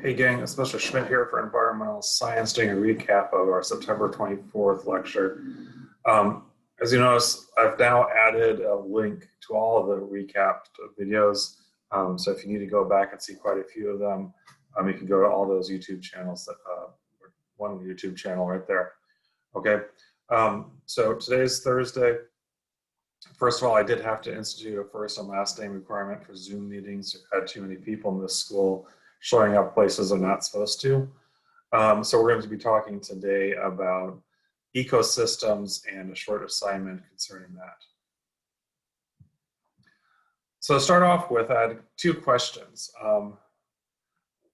Hey gang, it's Mr. Schmidt here for Environmental Science, doing a recap of our September 24th lecture. As you notice, I've now added a link to all of the recapped videos. So if you need to go back and see quite a few of them, you can go to all those YouTube channels, one YouTube channel right there. Okay, so today's Thursday. First of all, I did have to institute a first and last name requirement for Zoom meetings. I've had too many people in this school showing up places they're not supposed to. So we're going to be talking today about ecosystems and a short assignment concerning that. So to start off with, I had two questions.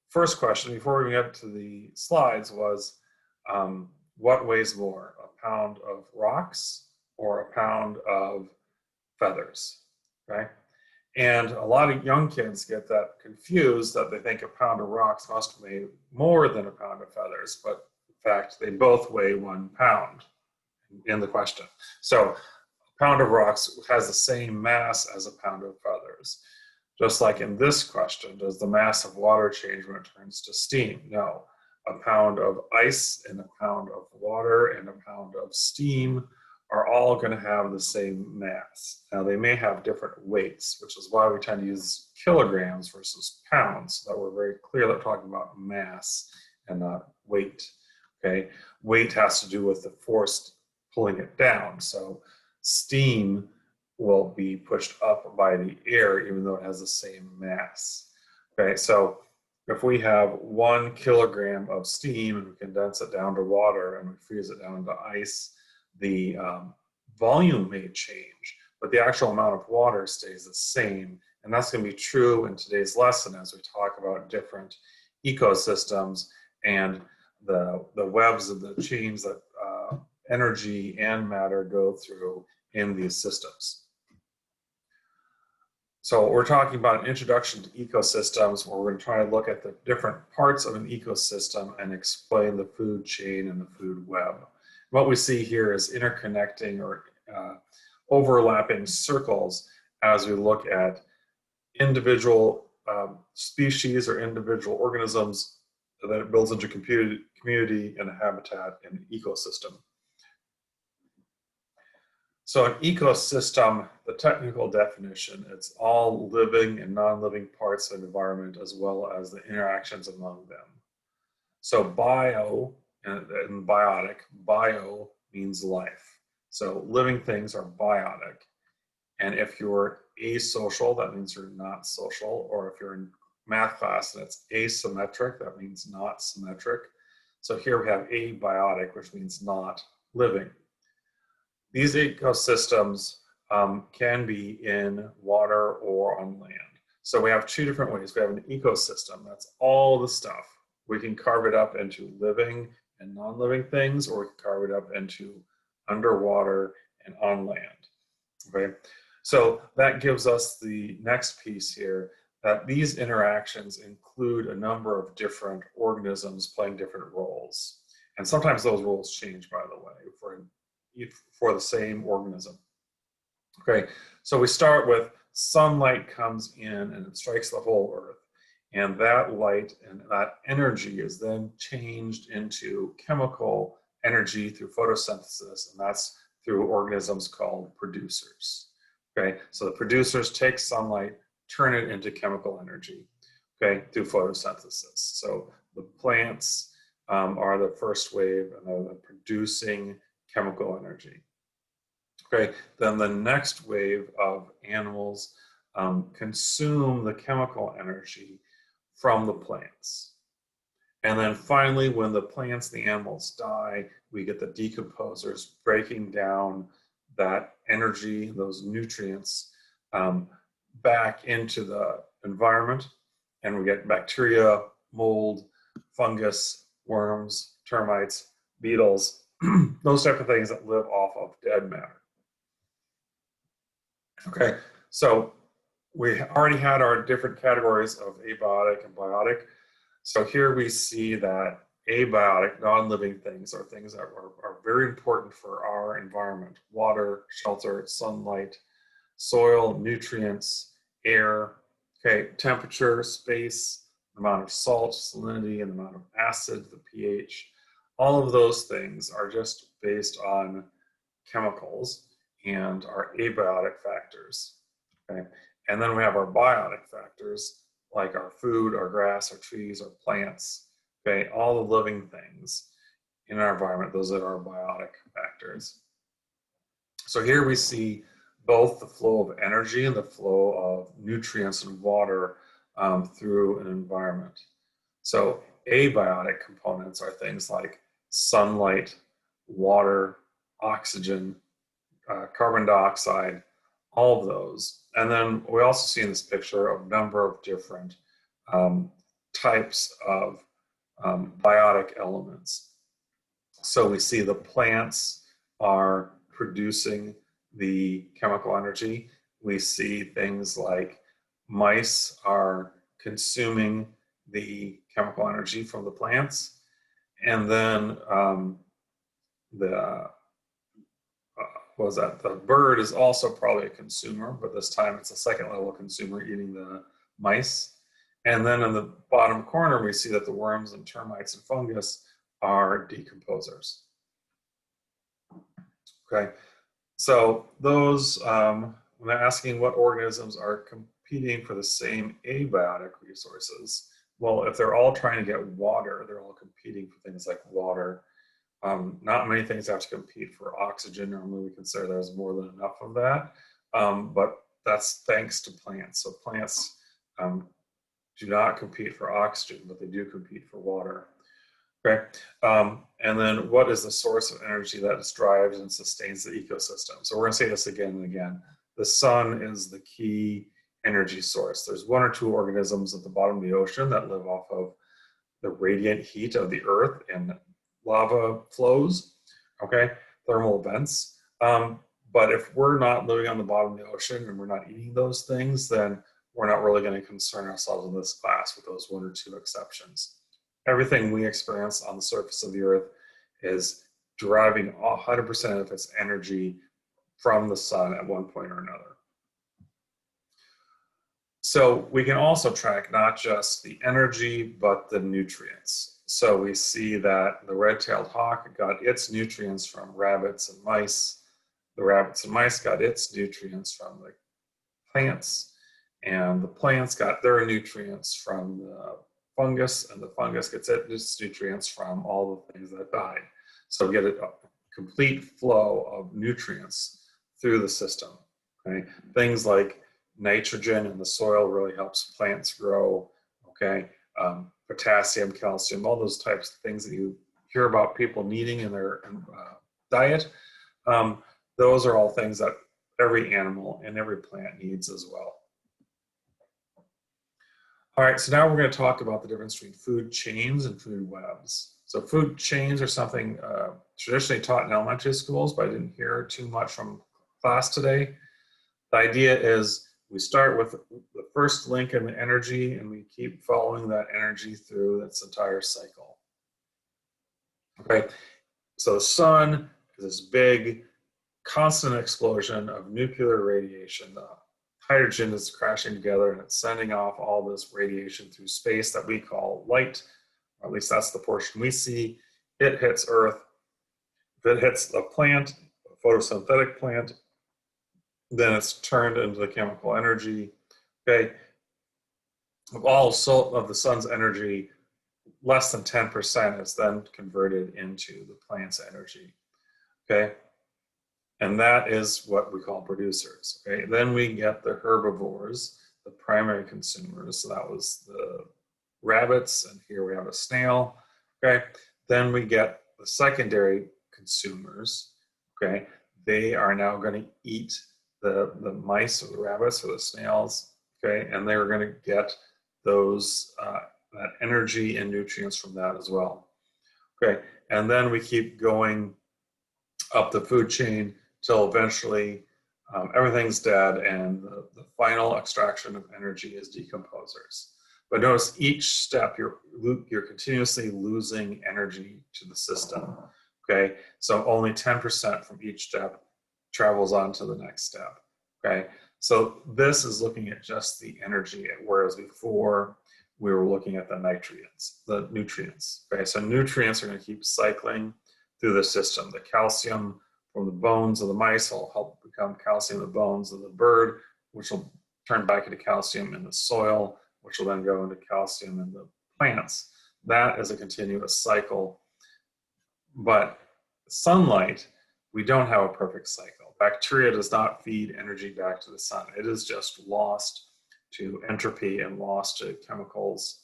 First question, before we get to the slides, was what weighs more, a pound of rocks or a pound of feathers, okay? And a lot of young kids get that confused, that they think a pound of rocks must weigh more than a pound of feathers, but in fact, they both weigh 1 pound in the question. So a pound of rocks has the same mass as a pound of feathers. Just like in this question, does the mass of water change when it turns to steam? No. A pound of ice and a pound of water and a pound of steam are all going to have the same mass. Now they may have different weights, which is why we tend to use kilograms versus pounds, so that we're very clear that we're talking about mass and not weight. Okay, weight has to do with the force pulling it down. So steam will be pushed up by the air even though it has the same mass. Okay, so if we have 1 kilogram of steam and we condense it down to water and we freeze it down to ice, the volume may change, but the actual amount of water stays the same. And that's going to be true in today's lesson as we talk about different ecosystems and the webs of the chains that energy and matter go through in these systems. So we're talking about an introduction to ecosystems, where we're going to try to look at the different parts of an ecosystem and explain the food chain and the food web. What we see here is interconnecting or overlapping circles as we look at individual species or individual organisms that it builds into community and a habitat and an ecosystem. So an ecosystem, the technical definition, it's all living and non-living parts of an environment as well as the interactions among them. So bio and biotic, bio means life. So living things are biotic. And if you're asocial, that means you're not social. Or if you're in math class and it's asymmetric, that means not symmetric. So here we have abiotic, which means not living. These ecosystems can be in water or on land. So we have two different ways. We have an ecosystem, that's all the stuff. We can carve it up into living and non-living things, or we can carve it up into underwater and on land. Okay, so that gives us the next piece here, that these interactions include a number of different organisms playing different roles. And sometimes those roles change, by the way, for the same organism. Okay, so we start with sunlight comes in and it strikes the whole earth. And that light and that energy is then changed into chemical energy through photosynthesis, and that's through organisms called producers. Okay, so the producers take sunlight, turn it into chemical energy, okay, through photosynthesis. So the plants are the first wave, and they're producing chemical energy. Okay, then the next wave of animals consume the chemical energy from the plants. And then finally, when the plants and the animals die, we get the decomposers breaking down that energy, those nutrients, back into the environment. And we get bacteria, mold, fungus, worms, termites, beetles, those type of things that live off of dead matter. Okay, so we already had our different categories of abiotic and biotic. So here we see that abiotic, non-living things are things that are very important for our environment: water, shelter, sunlight, soil, nutrients, air, okay, temperature, space, the amount of salt, salinity, and the amount of acid, the pH. All of those things are just based on chemicals and are abiotic factors. Okay, and then we have our biotic factors like our food, our grass, our trees, our plants. Okay, all the living things in our environment, those are our biotic factors. So here we see both the flow of energy and the flow of nutrients and water through an environment. So abiotic components are things like sunlight, water, oxygen, carbon dioxide, all of those. And then we also see in this picture a number of different types of biotic elements. So we see the plants are producing the chemical energy. We see things like mice are consuming the chemical energy from the plants. And then the bird is also probably a consumer, but this time it's a second level consumer eating the mice. And then in the bottom corner, we see that the worms and termites and fungus are decomposers. Okay, so those, when they're asking what organisms are competing for the same abiotic resources, well, if they're all trying to get water, they're all competing for things like water. Not many things have to compete for oxygen. Normally we consider there's more than enough of that, but that's thanks to plants. So plants do not compete for oxygen, but they do compete for water. Okay, and then what is the source of energy that drives and sustains the ecosystem? So we're going to say this again and again. The sun is the key energy source. There's one or two organisms at the bottom of the ocean that live off of the radiant heat of the earth and lava flows, okay, thermal events. But if we're not living on the bottom of the ocean and we're not eating those things, then we're not really going to concern ourselves in this class with those one or two exceptions. Everything we experience on the surface of the earth is deriving 100% of its energy from the sun at one point or another. So we can also track not just the energy, but the nutrients. So we see that the red-tailed hawk got its nutrients from rabbits and mice. The rabbits and mice got its nutrients from the plants, and the plants got their nutrients from the fungus, and the fungus gets its nutrients from all the things that died. So we get a complete flow of nutrients through the system. Okay, things like nitrogen in the soil really helps plants grow. Okay, potassium, calcium, all those types of things that you hear about people needing in their diet. Those are all things that every animal and every plant needs as well. All right, so now we're going to talk about the difference between food chains and food webs. So food chains are something traditionally taught in elementary schools, but I didn't hear too much from class today. The idea is we start with the first link in the energy and we keep following that energy through its entire cycle. Okay, so the sun is this big, constant explosion of nuclear radiation. The hydrogen is crashing together and it's sending off all this radiation through space that we call light, or at least that's the portion we see. It hits Earth. If it hits a plant, a photosynthetic plant, then it's turned into the chemical energy. Okay, of all of the sun's energy, less than 10% is then converted into the plant's energy. Okay, and that is what we call producers. Okay, then we get the herbivores, the primary consumers. So that was the rabbits, and here we have a snail. Okay, then we get the secondary consumers. Okay, they are now going to eat the mice or the rabbits or the snails. Okay, and they're going to get those that energy and nutrients from that as well. Okay, and then we keep going up the food chain till eventually everything's dead and the final extraction of energy is decomposers. But notice each step you're continuously losing energy to the system. Okay, so only 10% from each step travels on to the next step. Okay, so this is looking at just the energy, whereas before we were looking at the nutrients. Okay, so nutrients are going to keep cycling through the system. The calcium from the bones of the mice will help become calcium in the bones of the bird, which will turn back into calcium in the soil, which will then go into calcium in the plants. That is a continuous cycle. But sunlight, we don't have a perfect cycle. Bacteria does not feed energy back to the sun. It is just lost to entropy and lost to chemicals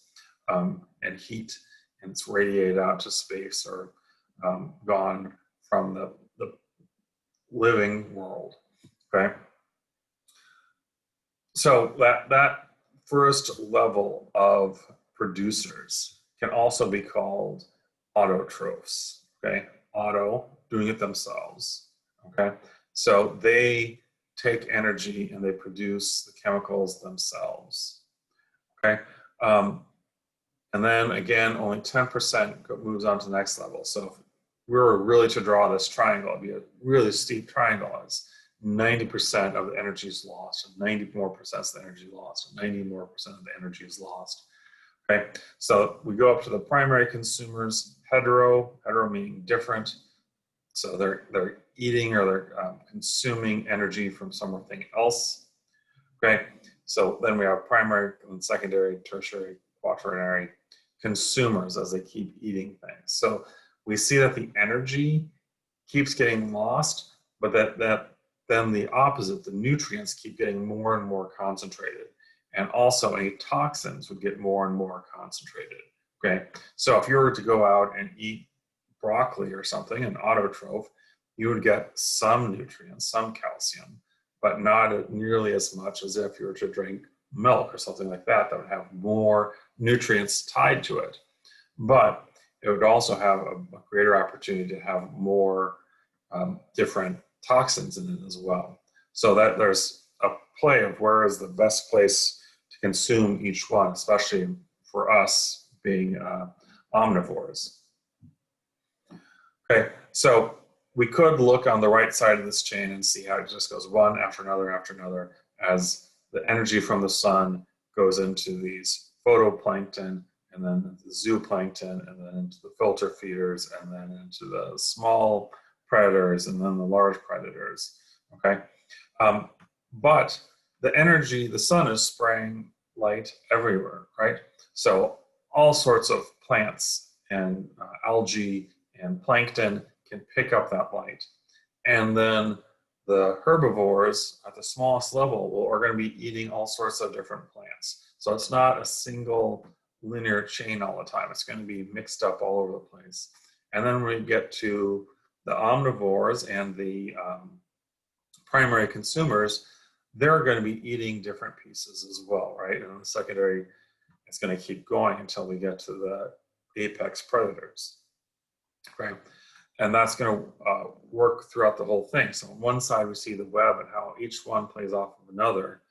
and heat, and it's radiated out to space or gone from the living world. Okay, so that first level of producers can also be called autotrophs. Okay, auto, doing it themselves. Okay, so they take energy and they produce the chemicals themselves. Okay, and then again, only 10% moves on to the next level. So if we were really to draw this triangle, it'd be a really steep triangle. As 90% of the energy is lost, and 90 more percent of the energy lost, and 90 more percent of the energy is lost. Okay, so we go up to the primary consumers, hetero meaning different. So they're eating or they're consuming energy from something else. Okay, so then we have primary and secondary, tertiary, quaternary consumers as they keep eating things. So we see that the energy keeps getting lost, but that then the opposite, the nutrients keep getting more and more concentrated. And also any toxins would get more and more concentrated. Okay, so if you were to go out and eat broccoli or something, an autotroph, you would get some nutrients, some calcium, but not nearly as much as if you were to drink milk or something like that, that would have more nutrients tied to it. But it would also have a greater opportunity to have more different toxins in it as well. So that there's a play of where is the best place to consume each one, especially for us being omnivores. Okay, so we could look on the right side of this chain and see how it just goes one after another as the energy from the sun goes into these photoplankton, and then the zooplankton, and then into the filter feeders, and then into the small predators, and then the large predators. Okay, but the energy, the sun is spraying light everywhere, right? So all sorts of plants and algae and plankton can pick up that light. And then the herbivores at the smallest level are going to be eating all sorts of different plants. So it's not a single linear chain all the time. It's going to be mixed up all over the place. And then when we get to the omnivores and the primary consumers, they're going to be eating different pieces as well, right? And the secondary, it's going to keep going until we get to the apex predators, right? And that's going to work throughout the whole thing. So on one side, we see the web and how each one plays off of another.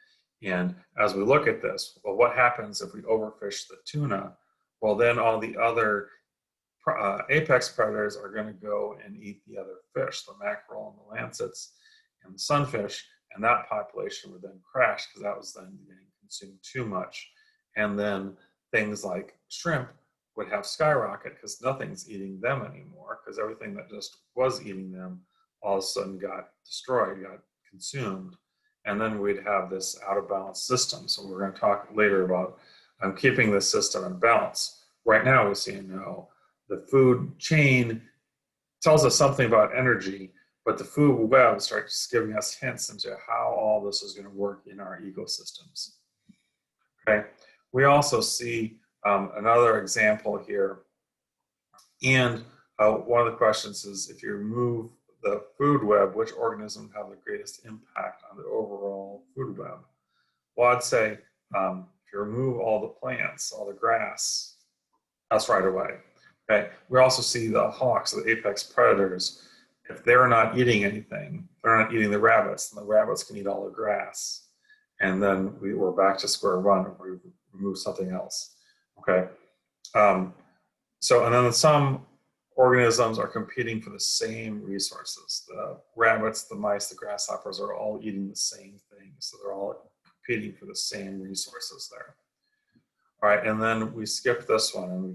And as we look at this, well, what happens if we overfish the tuna? Well, then all the other apex predators are going to go and eat the other fish, the mackerel and the lancets and the sunfish, and that population would then crash because that was then getting consumed too much. And then things like shrimp would have skyrocket because nothing's eating them anymore, because everything that just was eating them all of a sudden got destroyed, got consumed. And then we'd have this out of balance system. So we're going to talk later about keeping this system in balance. Right now we see, no, the food chain tells us something about energy, but the food web starts giving us hints into how all this is going to work in our ecosystems. Okay, we also see another example here, and one of the questions is, if you remove the food web, which organism have the greatest impact on the overall food web? Well, I'd say if you remove all the plants, all the grass, that's right away. Okay, we also see the hawks, the apex predators. If they're not eating anything, they're not eating the rabbits, and the rabbits can eat all the grass. And then we're back to square one if we remove something else. Okay. So, and then some organisms are competing for the same resources. The rabbits, the mice, the grasshoppers are all eating the same thing. So they're all competing for the same resources there. right? And then we skipped this one and we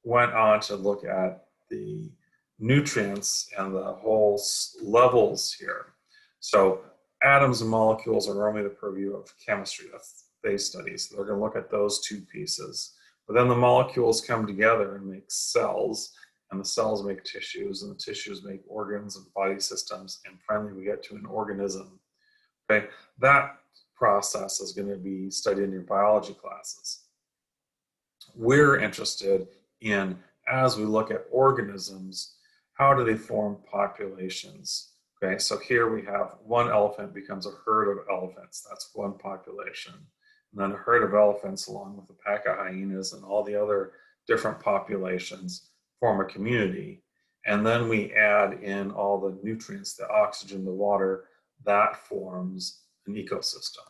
went on to look at the nutrients and the whole levels here. So atoms and molecules are normally the purview of chemistry, that's phase studies. So they're going to look at those two pieces. But then the molecules come together and make cells, and the cells make tissues, and the tissues make organs and body systems, and finally we get to an organism. Okay, that process is going to be studied in your biology classes. We're interested in, as we look at organisms, how do they form populations? Okay, so here we have one elephant becomes a herd of elephants. That's one population. And then a herd of elephants, along with a pack of hyenas and all the other different populations, form a community. And then we add in all the nutrients, the oxygen, the water, that forms an ecosystem.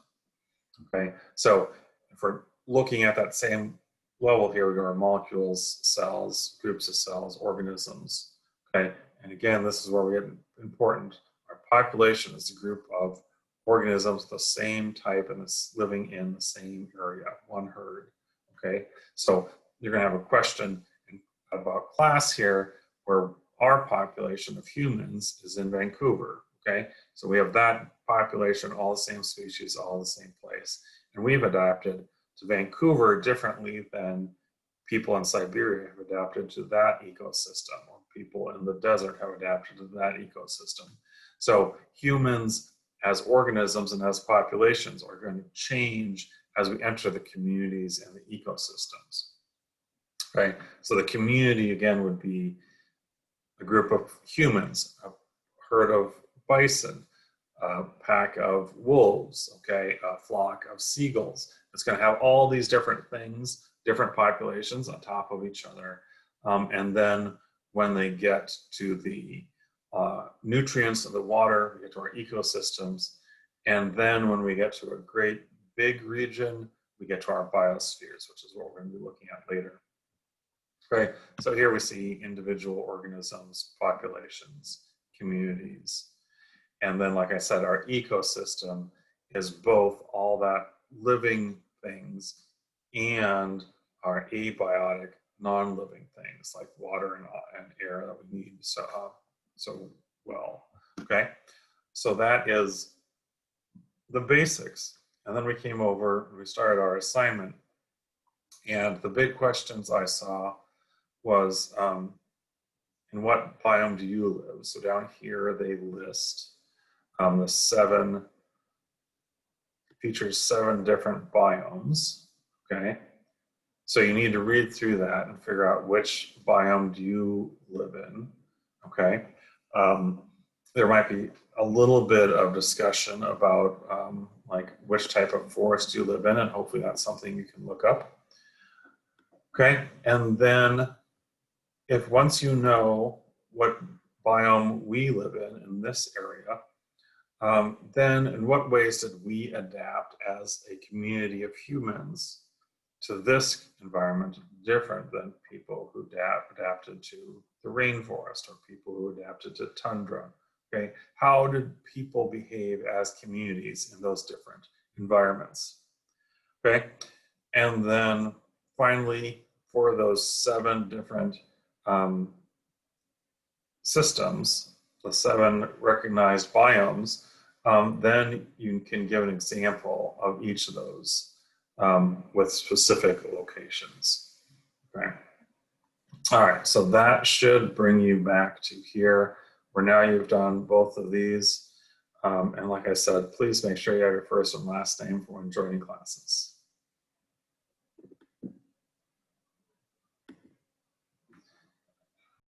Okay, so if we're looking at that same level here, we go our molecules, cells, groups of cells, organisms. Okay, and again, this is where we get important. Our population is a group of organisms of the same type and it's living in the same area, one herd. Okay, so you're going to have a question about class here where our population of humans is in Vancouver. Okay, so we have that population, all the same species, all the same place, and we've adapted to Vancouver differently than people in Siberia have adapted to that ecosystem, or people in the desert have adapted to that ecosystem. So humans as organisms and as populations are going to change as we enter the communities and the ecosystems. Right? So the community again would be a group of humans, a herd of bison, a pack of wolves, okay, a flock of seagulls. It's going to have all these different things, different populations on top of each other. And then when they get to the nutrients of the water, we get to our ecosystems. And then when we get to a great big region, we get to our biospheres, which is what we're going to be looking at later. Okay, so here we see individual organisms, populations, communities. And then, like I said, our ecosystem is both all that living things and our abiotic, non-living things like water and air that we need so well. Okay, so that is the basics. And then we came over and we started our assignment. And the big questions I saw was, in what biome do you live? So down here they list the features 7 different biomes, okay? So you need to read through that and figure out which biome do you live in, okay? There might be a little bit of discussion about like which type of forest you live in, and hopefully that's something you can look up. Okay, and then if once you know what biome we live in this area, then in what ways did we adapt as a community of humans to this environment different than people who adapted to the rainforest or people who adapted to tundra? Okay, how did people behave as communities in those different environments? Okay, and then finally, for those 7 different systems, the 7 recognized biomes, then you can give an example of each of those with specific locations. Okay. All right, so that should bring you back to here where now you've done both of these. And like I said, please make sure you have your first and last name for when joining classes.